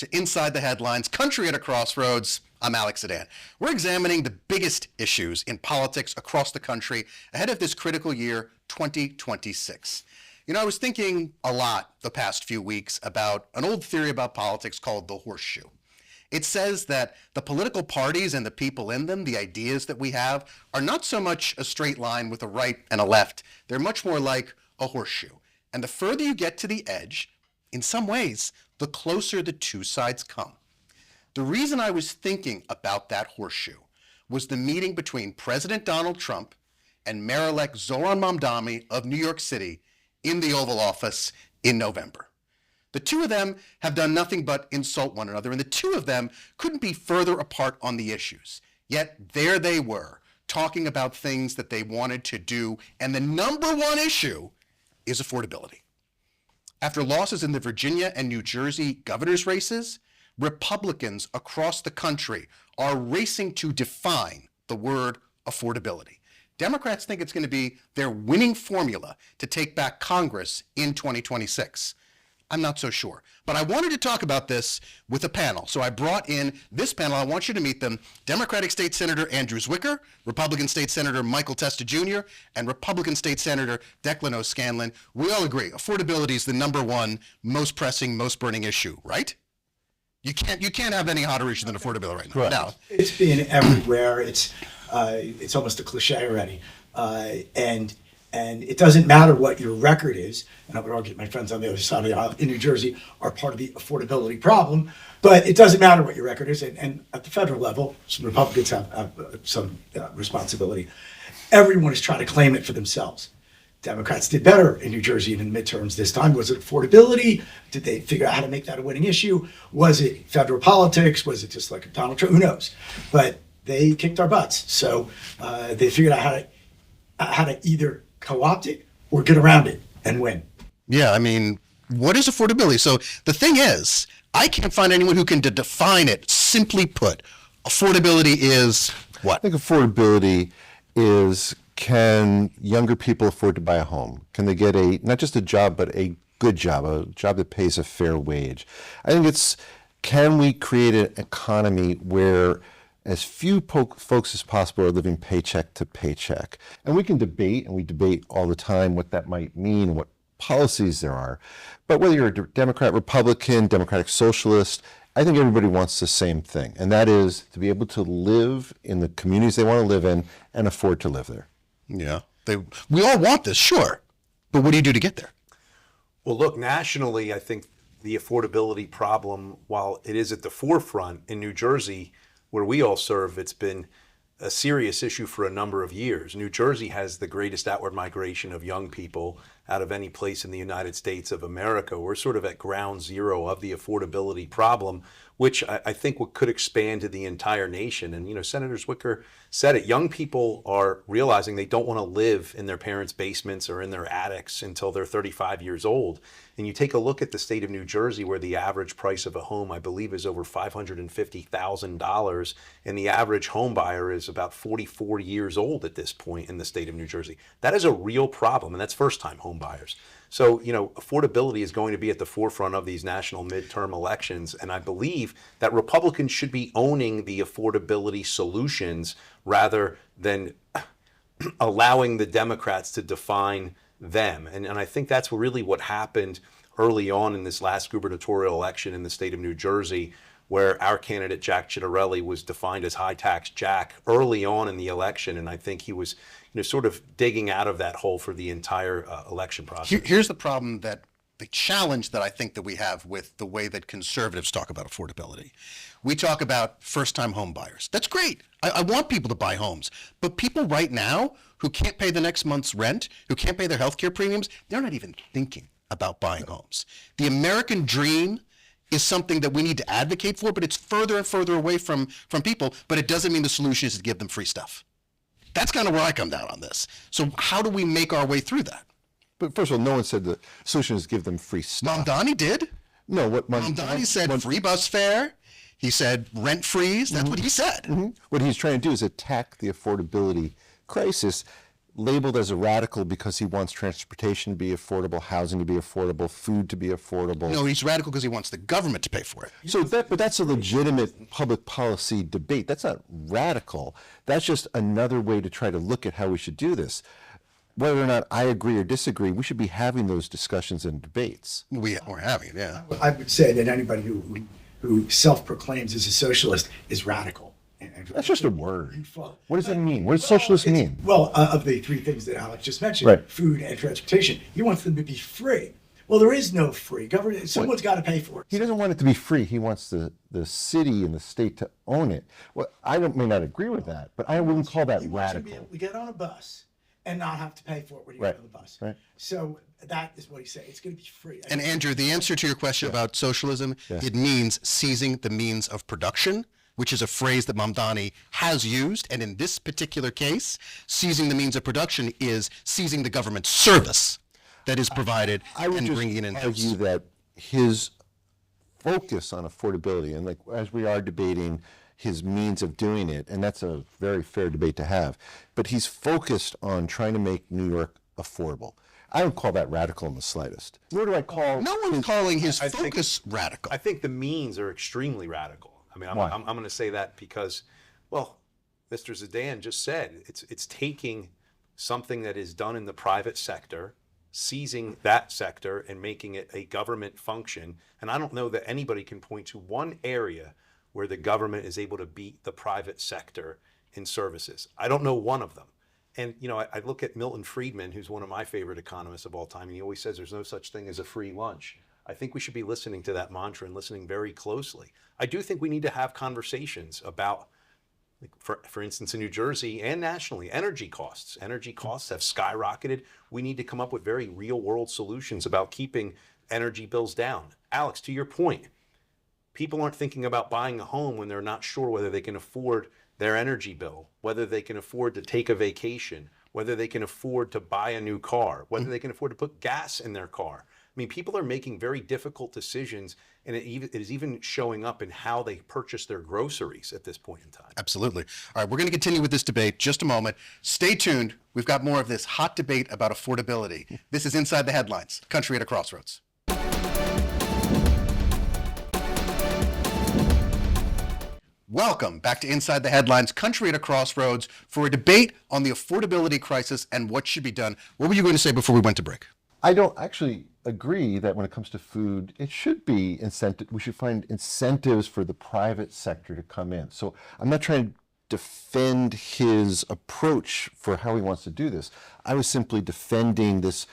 to Inside the Headlines, Country at a Crossroads. I'm Alex Zdan. We're examining the biggest issues in politics across the country ahead of this critical year, 2026. You know, I was thinking a lot the past few weeks about an old theory about politics called the horseshoe. It says that the political parties and the people in them, the ideas that we have, are not so much a straight line with a right and a left. They're much more like a horseshoe. And the further you get to the edge, in some ways, the closer the two sides come. The reason I was thinking about that horseshoe was the meeting between President Donald Trump and Mayor-elect Zohran Mamdani of New York City in the Oval Office in November. The two of them have done nothing but insult one another, and the two of them couldn't be further apart on the issues. Yet there they were, talking about things that they wanted to do, and the number one issue is affordability. After losses in the Virginia and New Jersey governor's races, Republicans across the country are racing to define the word affordability. Democrats think it's going to be their winning formula to take back Congress in 2026. I'm not so sure. But I wanted to talk about this with a panel. So I brought in this panel. I want you to meet them. Democratic State Senator Andrew Zwicker, Republican State Senator Michael Testa Jr., and Republican State Senator Declan O'Scanlan. We all agree affordability is the number one most pressing, most burning issue, right? You can't have any hotter issue than affordability right now. Right. No. It's been everywhere. It's almost a cliche already. And it doesn't matter what your record is, and I would argue my friends on the other side of the aisle in New Jersey are part of the affordability problem, but it doesn't matter what your record is, and at the federal level, some Republicans have some responsibility. Everyone is trying to claim it for themselves. Democrats did better in New Jersey in the midterms this time. Was it affordability? Did they figure out how to make that a winning issue? Was it federal politics? Was it just like Donald Trump? Who knows? But they kicked our butts. So they figured out how to either co-opt it or get around it and win. Yeah, I mean, what is affordability? So the thing is, I can't find anyone who can define it. Simply put, affordability is what? I think affordability is, can younger people afford to buy a home? Can they get not just a job, but a good job, a job that pays a fair wage? I think it's, can we create an economy where as few folks as possible are living paycheck to paycheck? And we can debate, and we debate all the time, what that might mean and what policies there are. But whether you're a Democrat, Republican, Democratic Socialist, I think everybody wants the same thing, and that is to be able to live in the communities they want to live in and afford to live there. Yeah, we all want this, sure. But what do you do to get there? Well, look, nationally, I think the affordability problem, while it is at the forefront in New Jersey, where we all serve, it's been a serious issue for a number of years. New Jersey has the greatest outward migration of young people out of any place in the United States of America. We're sort of at ground zero of the affordability problem, which I think could expand to the entire nation. And, you know, Senator Zwicker said it. Young people are realizing they don't want to live in their parents' basements or in their attics until they're 35 years old. And you take a look at the state of New Jersey, where the average price of a home, I believe, is over $550,000, and the average home buyer is about 44 years old at this point in the state of New Jersey. That is a real problem, and that's first-time home buyers. So, you know, affordability is going to be at the forefront of these national midterm elections, and I believe that Republicans should be owning the affordability solutions rather than allowing the Democrats to define them. And I think that's really what happened early on in this last gubernatorial election in the state of New Jersey, where our candidate, Jack Ciattarelli, was defined as high tax Jack early on in the election. And I think he was, you know, sort of digging out of that hole for the entire election process. Here's the problem, the challenge that I think that we have with the way that conservatives talk about affordability. We talk about first-time home buyers. That's great. I want people to buy homes. But people right now who can't pay the next month's rent, who can't pay their health care premiums, they're not even thinking about buying homes. The American dream is something that we need to advocate for, but it's further and further away from people, but it doesn't mean the solution is to give them free stuff. That's kind of where I come down on this. So how do we make our way through that? But first of all, no one said the solution is give them free stuff. Mamdani did. No, what Mamdani said free bus fare. He said rent freeze. That's what he said. What he's trying to do is attack the affordability crisis labeled as a radical because he wants transportation to be affordable, housing to be affordable, food to be affordable. No, he's radical because he wants the government to pay for it. So but that's a legitimate public policy debate. That's not radical. That's just another way to try to look at how we should do this. Whether or not I agree or disagree, we should be having those discussions and debates. We're having it, yeah. I would say that anybody who self-proclaims as a socialist is radical. That's just a word. Well, What does that mean? What does socialist mean? Well, of the three things that Alex just mentioned, Right. food and transportation, he wants them to be free. Well, there is no free. Government, someone's got to pay for it. He doesn't want it to be free. He wants the city and the state to own it. Well, may not agree with that, but I wouldn't call that You want to be radical. able to get on a bus and not have to pay for it when you Right, get on the bus. right. So that is what he's saying. It's going to be free. And Andrew, the answer to your question about socialism, it means seizing the means of production, which is a phrase that Mamdani has used. And in this particular case, seizing the means of production is seizing the government service that is provided I would and just bringing it in. argue that his focus on affordability, and like as we are debating his means of doing it, and that's a very fair debate to have, but he's focused on trying to make New York affordable. I don't call that radical in the slightest. Nor do I call No one's calling his I think- focus radical. I think the means are extremely radical. I mean, Why? I'm going to say that because, well, Mr. Zdan just said it's taking something that is done in the private sector, seizing that sector and making it a government function. And I don't know that anybody can point to one area where the government is able to beat the private sector in services. I don't know one of them. And, you know, I look at Milton Friedman, who's one of my favorite economists of all time, and he always says there's no such thing as a free lunch. I think we should be listening to that mantra and listening very closely. I do think we need to have conversations about, like, for instance, in New Jersey and nationally, energy costs. Energy costs have skyrocketed. We need to come up with very real world solutions about keeping energy bills down. Alex, to your point, people aren't thinking about buying a home when they're not sure whether they can afford their energy bill, whether they can afford to take a vacation, whether they can afford to buy a new car, whether they can afford to put gas in their car. I mean, people are making very difficult decisions, and it is even showing up in how they purchase their groceries at this point in time. Absolutely. All right, we're going to continue with this debate just a moment. Stay tuned. We've got more of this hot debate about affordability. This is Inside the Headlines, Country at a Crossroads. Welcome back to Inside the Headlines, Country at a Crossroads, for a debate on the affordability crisis and what should be done. What were you going to say before we went to break? I don't actually agree that when it comes to food, it should be incentive. We should find incentives for the private sector to come in. So I'm not trying to defend his approach for how he wants to do this. I was simply defending this,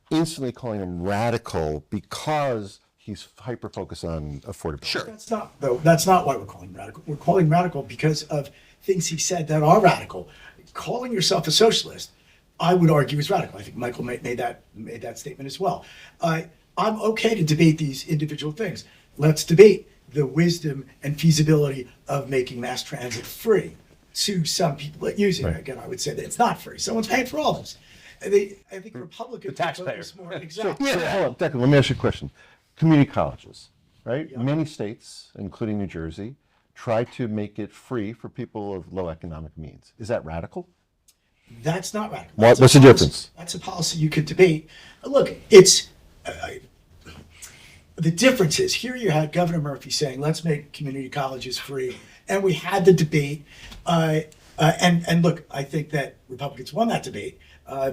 instantly calling him radical because he's hyper-focused on affordability. Sure. That's not why we're calling him radical. We're calling him radical because of things he said that are radical. Calling yourself a socialist, I would argue, is radical. I think Michael made that statement as well. I'm okay to debate these individual things. Let's debate the wisdom and feasibility of making mass transit free to some people that use it. Right. Again, I would say that it's not free. Someone's paying for all this. I think Republicans The taxpayer. focus more exactly. So hold on, Declan, let me ask you a question. Community colleges, right? Many states, including New Jersey, try to make it free for people of low economic means. Is that radical? That's not radical. What's That's a the policy- difference? That's a policy you could debate. Look, it's the difference is here you had Governor Murphy saying, let's make community colleges free. And we had the debate. And look, I think that Republicans won that debate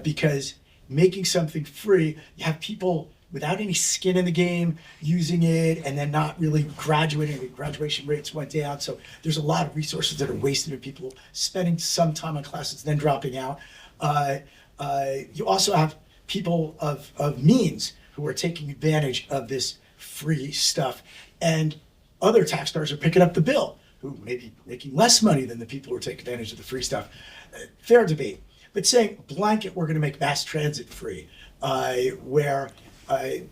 because making something free, you have people without any skin in the game using it and then not really graduating. The graduation rates went down. So there's a lot of resources that are wasted and people spending some time on classes and then dropping out. You also have people of means who are taking advantage of this free stuff. And other taxpayers are picking up the bill who may be making less money than the people who are taking advantage of the free stuff. Fair debate. But saying blanket, we're going to make mass transit free, where I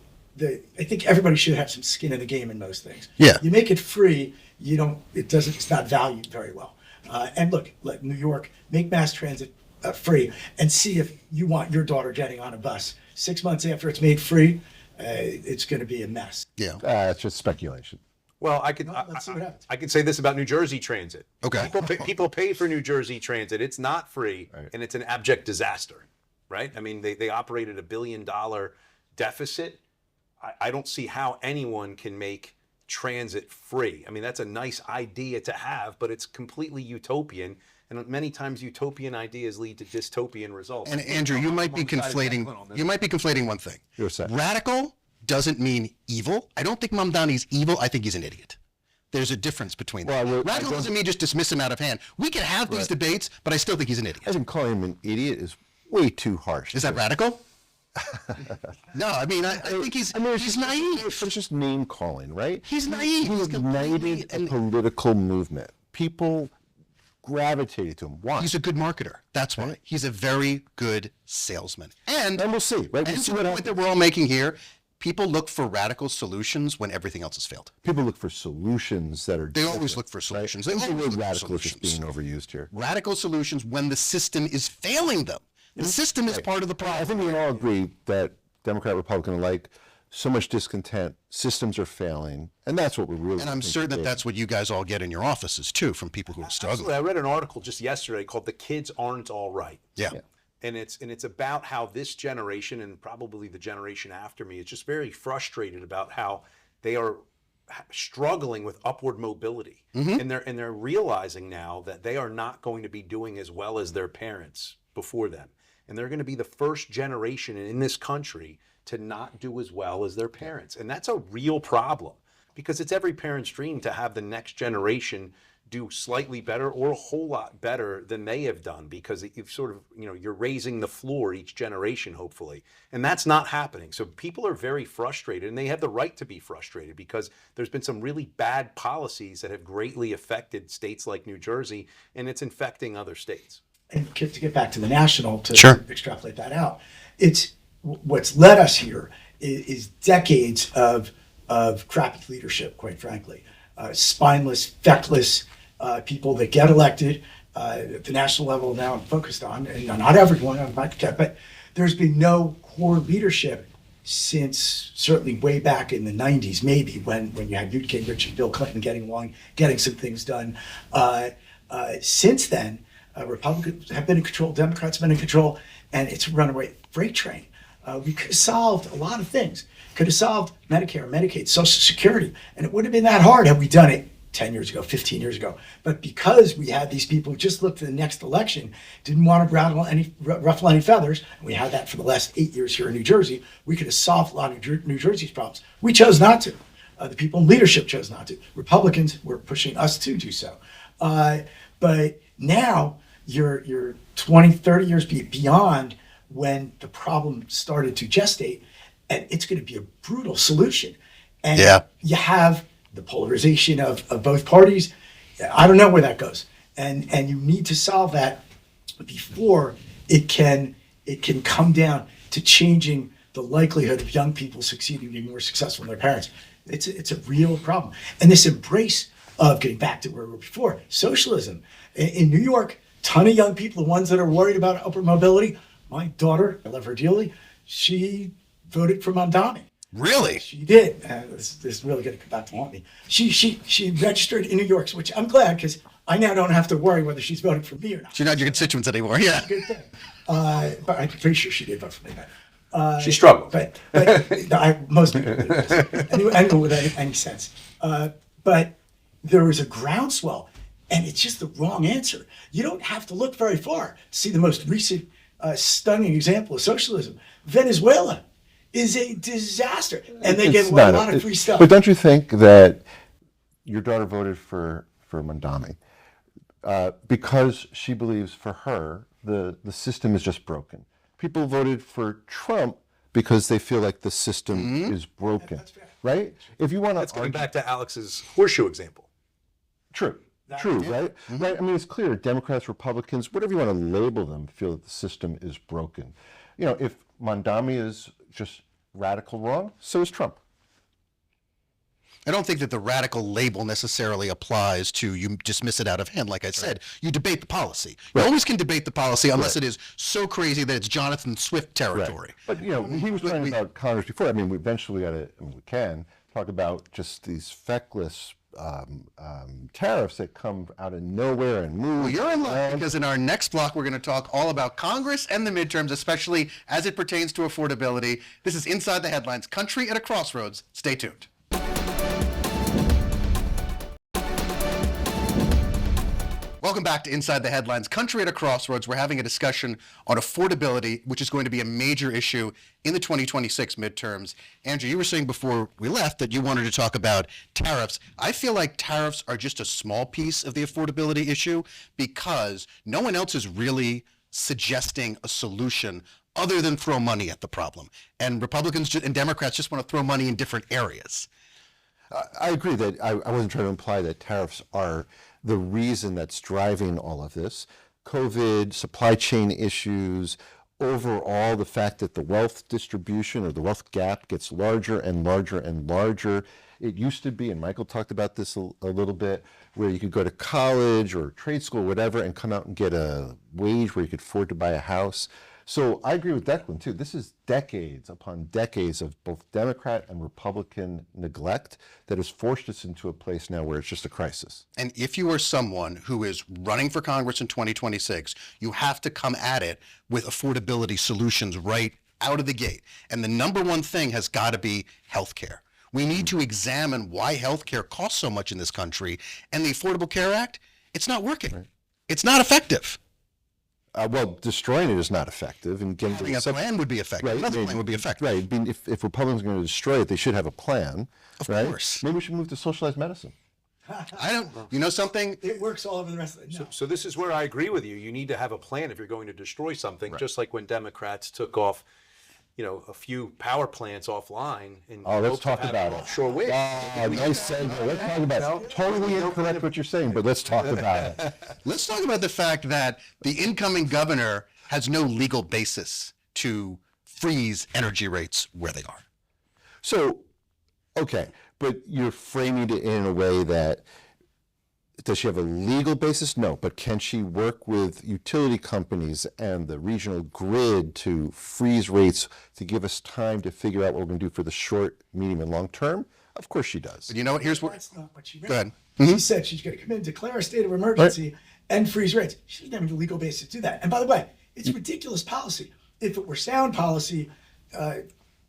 think everybody should have some skin in the game in most things. Yeah. You make it free, it's not valued very well. And look, let New York make mass transit free and see if you want your daughter getting on a bus. 6 months after it's made free, it's going to be a mess. Yeah. It's just speculation. Well, let's see what happens. I could say this about New Jersey Transit. Okay. People pay for New Jersey Transit. It's not free, and it's an abject disaster. right? I mean, they operate at $1 billion deficit. I don't see how anyone can make transit free. I mean, that's a nice idea to have, but it's completely utopian. And many times utopian ideas lead to dystopian results. And Andrew, you might be I'm on the side of conflating. Declan on this. You might be conflating one thing. What's that? Radical doesn't mean evil. I don't think Mamdani's evil. I think he's an idiot. There's a difference between them. Well, Radical doesn't mean just dismiss him out of hand. We can have these debates, but I still think he's an I idiot. think calling him an idiot is way too harsh. Is that radical? No, I mean, I think he's naive. It's just name calling, right? He's naive. He He's completely- ignited a political movement. People gravitated to him. Why? He's a good marketer. That's why. He's a very good salesman. And And we'll see, right? We'll and see to what the point happens. that we're all making here, people look for radical solutions when everything else has failed. People look for solutions that are. They always different, look for right? solutions. I They think the always word look for radical is just solutions. being overused here. Radical solutions when the system is failing them. The system is part of the problem. I think we can all agree that Democrat, Republican alike, so much discontent, systems are failing, and that's what we're really. And I'm certain that that's what you guys all get in your offices too, from people who are struggling. I read an article just yesterday called "The Kids Aren't All Right." Yeah. And it's about how this generation and probably the generation after me is just very frustrated about how they are struggling with upward mobility, and they're realizing now that they are not going to be doing as well as their parents before them, and they're going to be the first generation in this country to not do as well as their parents, and that's a real problem because it's every parent's dream to have the next generation do slightly better or a whole lot better than they have done, because you've sort of, you're raising the floor each generation, hopefully. And that's not happening. So people are very frustrated, and they have the right to be frustrated because there's been some really bad policies that have greatly affected states like New Jersey, and it's infecting other states. And to get back to the national, to Sure. extrapolate that out, it's what's led us here is decades of crappy leadership, quite frankly. Spineless, feckless people that get elected at the national level now I'm focused on, and not everyone, but there's been no core leadership since certainly way back in the 90s, maybe, when you had Newt Gingrich and Bill Clinton getting along, getting some things done. Since then, Republicans have been in control, Democrats have been in control, and it's a runaway freight train. We could have solved a lot of things. Could have solved Medicare, Medicaid, Social Security, and it wouldn't have been that hard had we done it 10 years ago, 15 years ago. But because we had these people who just looked to the next election, didn't want to ruffle any feathers, and we had that for the last 8 years here in New Jersey, we could have solved a lot of New Jersey's problems. We chose not to. The people in leadership chose not to. Republicans were pushing us to do so. But now you're 20, 30 years beyond when the problem started to gestate, and it's going to be a brutal solution. And you have the polarization of both parties. I don't know where that goes. And you need to solve that before it can come down to changing the likelihood of young people succeeding, being more successful than their parents. It's a real problem. And this embrace of getting back to where we were before, socialism. In New York, ton of young people, the ones that are worried about upward mobility. My daughter, I love her dearly, she voted for Mamdani. Really? She did. This is really going to come back to haunt me. She registered in New York, which I'm glad, because I now don't have to worry whether she's voting for me or not. She's not your constituents anymore. Yeah. Good thing. But I'm pretty sure she did vote for me. She struggled. But most people did. Anyone with any sense. But there was a groundswell, and it's just the wrong answer. You don't have to look very far to see the most recent stunning example of socialism. Venezuela is a disaster, and they get a lot of free stuff. But don't you think that your daughter voted for Mamdani because she believes for her the system is just broken? People voted for Trump because they feel like the system is broken, right? If you want to, That's going back to Alex's horseshoe example. True, right? Right. I mean, it's clear. Democrats, Republicans, whatever you want to label them, feel that the system is broken. If Mamdani is just radical wrong, so is Trump. I don't think that the radical label necessarily applies to you dismiss it out of hand. Like I said, you debate the policy. You always can debate the policy unless it is so crazy that it's Jonathan Swift territory. But he was talking about Congress before. I mean, we can talk about just these feckless tariffs that come out of nowhere and move. Well, you're in luck because in our next block, we're going to talk all about Congress and the midterms, especially as it pertains to affordability. This is Inside the Headlines, Country at a Crossroads. Stay tuned. Welcome back to Inside the Headlines, Country at a Crossroads. We're having a discussion on affordability, which is going to be a major issue in the 2026 midterms. Andrew, you were saying before we left that you wanted to talk about tariffs. I feel like tariffs are just a small piece of the affordability issue because no one else is really suggesting a solution other than throw money at the problem. And Republicans and Democrats just want to throw money in different areas. I agree that I wasn't trying to imply that tariffs are the reason that's driving all of this. COVID, supply chain issues, overall the fact that the wealth distribution or the wealth gap gets larger and larger and larger. It used to be, and Michael talked about this a little bit, where you could go to college or trade school, whatever, and come out and get a wage where you could afford to buy a house. So I agree with Declan too. This is decades upon decades of both Democrat and Republican neglect that has forced us into a place now where it's just a crisis. And if you are someone who is running for Congress in 2026, you have to come at it with affordability solutions right out of the gate. And the number one thing has got to be healthcare. We need to examine why healthcare costs so much in this country. And the Affordable Care Act, it's not working. Right. It's not effective. Well, destroying it is not effective. And having a plan would be effective. Right. Another plan would be effective. Right. I mean, if Republicans are going to destroy it, they should have a plan. Of course. Maybe we should move to socialized medicine. I don't. You know something? It works all over the rest of it. No. So this is where I agree with you. You need to have a plan if you're going to destroy something, just like when Democrats took off, a few power plants offline. And let's talk about it. Offshore wind. Nice segue. Let's talk about it. Totally incorrect what you're saying, but let's talk about it. Let's talk about the fact that the incoming governor has no legal basis to freeze energy rates where they are. So, okay, but you're framing it in a way that, does she have a legal basis? No, but can she work with utility companies and the regional grid to freeze rates to give us time to figure out what we're going to do for the short, medium, and long term? Of course she does. But you know what? Here's what. That's not what she Go ahead. She said she's going to come in, declare a state of emergency, and freeze rates. She doesn't have the legal basis to do that. And by the way, it's ridiculous policy. If it were sound policy,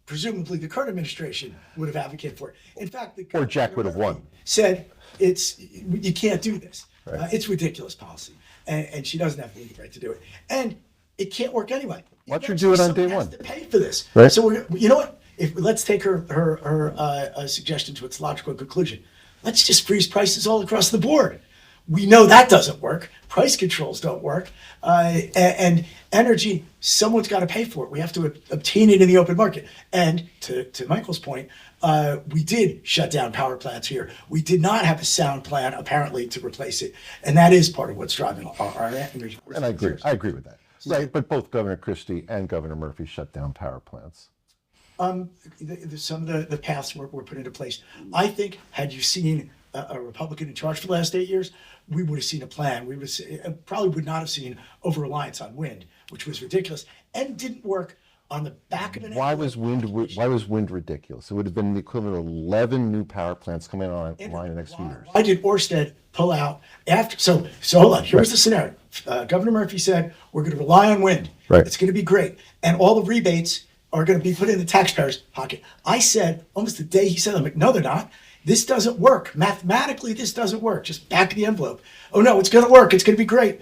presumably the current administration would have advocated for it. In fact, the Or Jack would have won. Said you can't do this. It's ridiculous policy, and she doesn't have the legal right to do it, and it can't work anyway. Watch her do it on day Someone one. has to pay for this, Right. So you know what? Let's take her suggestion to its logical conclusion. Let's just freeze prices all across the board. We know that doesn't work. Price controls don't work, and energy, someone's got to pay for it. We have to obtain it in the open market. And to Michael's point, we did shut down power plants here. We did not have a sound plan, apparently, to replace it, and that is part of what's driving our energy. And I agree with that. Right, but both Governor Christie and Governor Murphy shut down power plants. Some of the paths were put into place. I think, had you seen a Republican in charge for the last 8 years, we would have seen a plan. We probably would not have seen over-reliance on wind, which was ridiculous and didn't work on the back of an. Why was wind ridiculous? It would have been the equivalent of 11 new power plants coming online in the next few years. Why did Ørsted pull out after? So hold on. Here's the scenario. Governor Murphy said we're going to rely on wind. Right. It's going to be great, and all the rebates are going to be put in the taxpayer's pocket. I said almost the day he said, I'm like, no, they're not. This doesn't work. Mathematically, this doesn't work. Just back of the envelope. Oh, no, it's going to work. It's going to be great.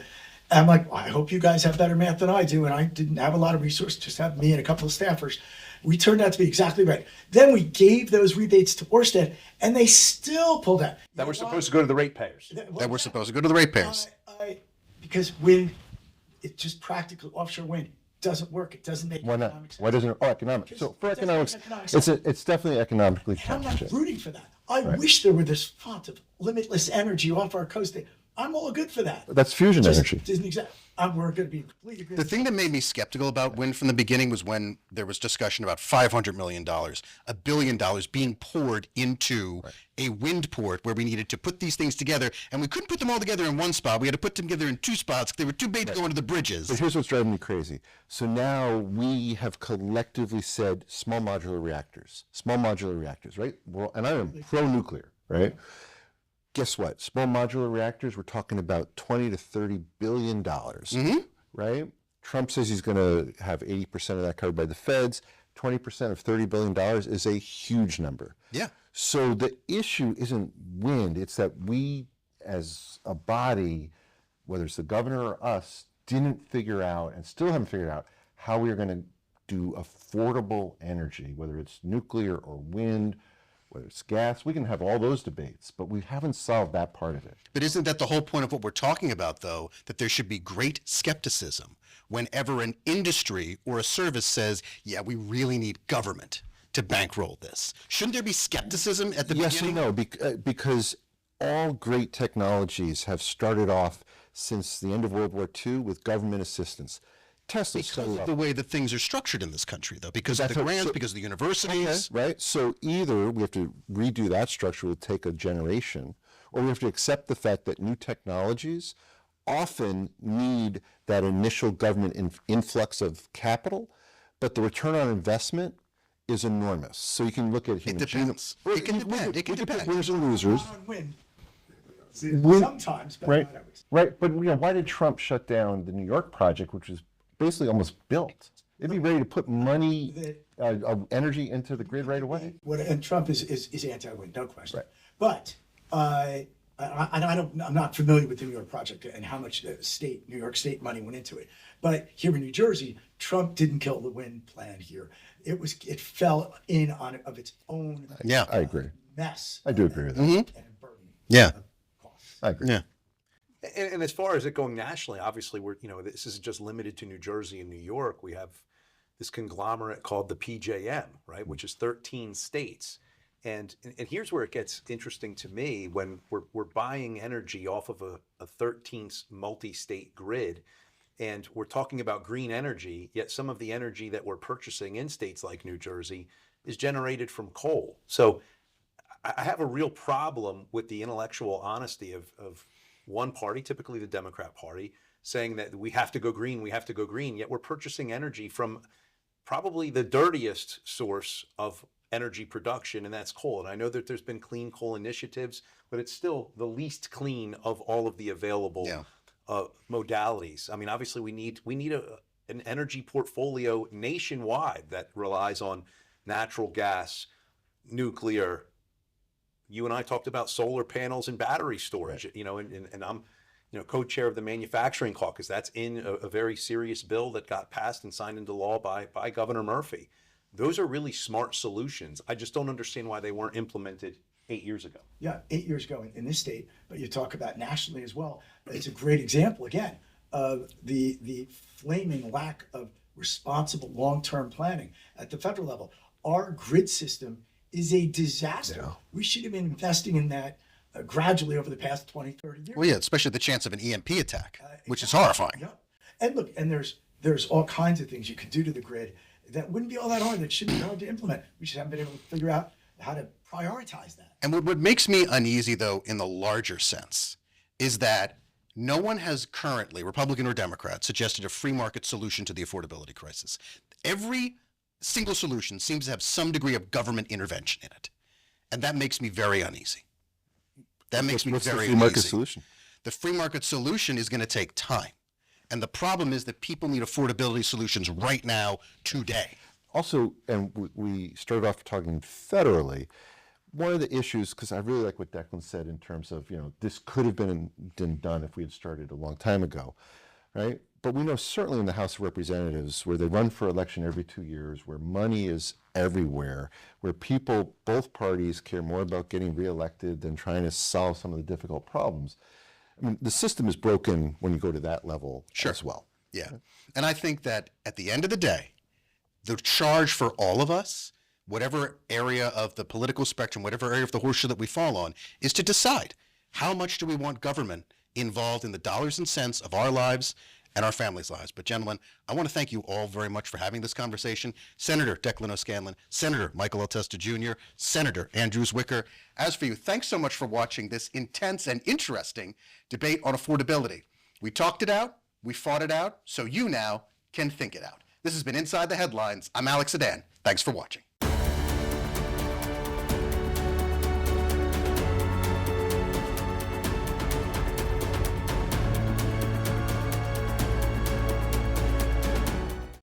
And I'm like, well, I hope you guys have better math than I do. And I didn't have a lot of resources, just have me and a couple of staffers. We turned out to be exactly right. Then we gave those rebates to Ørsted, and they still pulled out. That were supposed to go to the ratepayers. That were supposed to go to the ratepayers. Because wind, it's just practical offshore wind. Doesn't work. It doesn't make Why not? economic sense. Why doesn't it? Oh, economics. So for It doesn't economics, make economic sense. it's definitely economically I'm not challenging. rooting for that. I wish there were this font of limitless energy off our coast. I'm all good for that. That's fusion energy. Doesn't exact. We're going to be completely agree. The thing that made me skeptical about wind from the beginning was when there was discussion about $500 million, $1 billion being poured into a wind port where we needed to put these things together, and we couldn't put them all together in one spot. We had to put them together in two spots. They were too big to go into the bridges. But here's what's driving me crazy. So now we have collectively said small modular reactors, right? Well, and I am pro-nuclear, right? guess what? Small modular reactors, we're talking about $20 to $30 billion, right? Trump says he's going to have 80% of that covered by the feds. 20% of $30 billion is a huge number. Yeah. So the issue isn't wind, it's that we as a body, whether it's the governor or us, didn't figure out and still haven't figured out how we are going to do affordable energy, whether it's nuclear or wind, whether it's gas. We can have all those debates, but we haven't solved that part of it. But isn't that the whole point of what we're talking about, though, that there should be great skepticism whenever an industry or a service says, yeah, we really need government to bankroll this? Shouldn't there be skepticism at the Yes beginning? and no, because all great technologies have started off since the end of World War II with government assistance. Tesla's Because still of the way that things are structured in this country, though, because of the That's what- grants, so- because of the universities. right? So either we have to redo that structure, will take a generation, or we have to accept the fact that new technologies often need that initial government influx of capital, but the return on investment is enormous. So you can look at human depends. genome. It can depend. It can we could pick depend. winners and losers. On wind. Wind- Sometimes, but Right, not always. right. But why did Trump shut down the New York project, which was basically almost built? It'd be ready to put money, of energy into the grid right away. And Trump is anti-wind, no question. Right. But I'm not familiar with the New York project and how much New York State money went into it. But here in New Jersey, Trump didn't kill the wind plan here. It fell in on of its own. Yeah. I agree. Mess. I do agree with that. And burden. Yeah. Costs. I agree. Yeah. And as far as it going nationally, obviously this isn't just limited to New Jersey and New York. We have this conglomerate called the PJM, right, which is 13 states. And here's where it gets interesting to me when we're buying energy off of a 13 multi-state grid, and we're talking about green energy, yet some of the energy that we're purchasing in states like New Jersey is generated from coal. So I have a real problem with the intellectual honesty of one party, typically the Democrat Party, saying that we have to go green, yet we're purchasing energy from probably the dirtiest source of energy production, and that's coal. And I know that there's been clean coal initiatives, but it's still the least clean of all of the available modalities. I mean, obviously we need an energy portfolio nationwide that relies on natural gas, nuclear. You and I talked about solar panels and battery storage, and I'm, co-chair of the manufacturing caucus. That's in a very serious bill that got passed and signed into law by Governor Murphy. Those are really smart solutions. I just don't understand why they weren't implemented 8 years ago. Yeah, 8 years ago in this state, but you talk about nationally as well. It's a great example, again, of the flaming lack of responsible long-term planning at the federal level. Our grid system is a disaster. Yeah. We should have been investing in that gradually over the past 20, 30 years. Well, yeah, especially the chance of an EMP attack, which is Exactly. horrifying. Yeah. And look, and there's all kinds of things you can do to the grid that wouldn't be all that hard, that shouldn't be hard to implement. We just haven't been able to figure out how to prioritize that. And what makes me uneasy, though, in the larger sense, is that no one has currently, Republican or Democrat, suggested a free market solution to the affordability crisis. Every single solution seems to have some degree of government intervention in it. And that makes me very uneasy. That makes me What's very the free market uneasy. solution? The free market solution is going to take time. And the problem is that people need affordability solutions right now, today. Also, and we started off talking federally, one of the issues, because I really like what Declan said in terms of, this could have been done if we had started a long time ago, right? But we know certainly in the House of Representatives, where they run for election every 2 years, where money is everywhere, where people, both parties, care more about getting reelected than trying to solve some of the difficult problems. I mean, the system is broken when you go to that level as well. Yeah. And I think that at the end of the day, the charge for all of us, whatever area of the political spectrum, whatever area of the horseshoe that we fall on, is to decide how much do we want government involved in the dollars and cents of our lives and our families' lives. But gentlemen, I want to thank you all very much for having this conversation. Senator Declan O'Scanlan, Senator Michael L. Testa Jr., Senator Andrew Zwicker. As for you, thanks so much for watching this intense and interesting debate on affordability. We talked it out, we fought it out, so you now can think it out. This has been Inside the Headlines. I'm Alex Zdan. Thanks for watching.